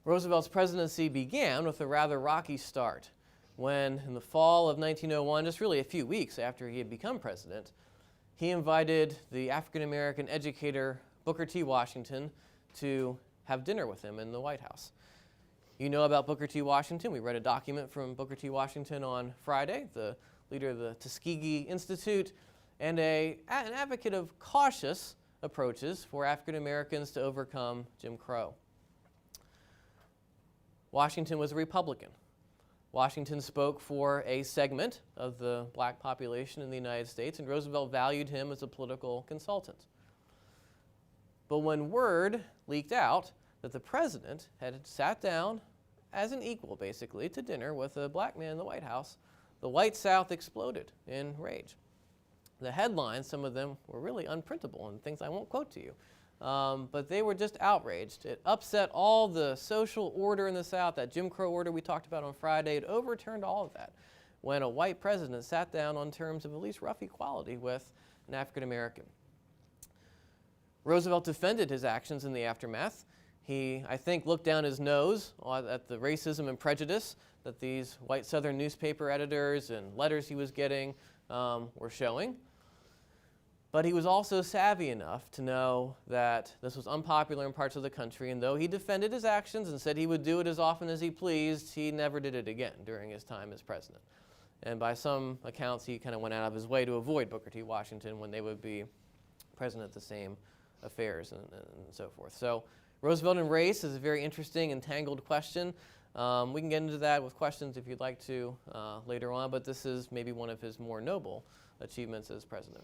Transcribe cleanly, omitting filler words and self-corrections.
Roosevelt's presidency began with a rather rocky start when, in the fall of 1901, just really a few weeks after he had become president, he invited the African-American educator Booker T. Washington to have dinner with him in the White House. You know about Booker T. Washington. We read a document from Booker T. Washington on Friday, the leader of the Tuskegee Institute, and an advocate of cautious approaches for African Americans to overcome Jim Crow. Washington was a Republican. Washington spoke for a segment of the black population in the United States, and Roosevelt valued him as a political consultant. But when word leaked out that the president had sat down as an equal, basically, to dinner with a black man in the White House, the white South exploded in rage. The headlines, some of them were really unprintable and things I won't quote to you. But they were just outraged. It upset all the social order in the South, that Jim Crow order we talked about on Friday. It overturned all of that when a white president sat down on terms of at least rough equality with an African American. Roosevelt defended his actions in the aftermath. He, I think, looked down his nose at the racism and prejudice that these white Southern newspaper editors and letters he was getting were showing. But he was also savvy enough to know that this was unpopular in parts of the country, and though he defended his actions and said he would do it as often as he pleased, he never did it again during his time as president. And by some accounts, he kind of went out of his way to avoid Booker T. Washington when they would be present at the same affairs and so forth. So Roosevelt and race is a very interesting and tangled question. We can get into that with questions if you'd like to later on, but this is maybe one of his more noble achievements as president.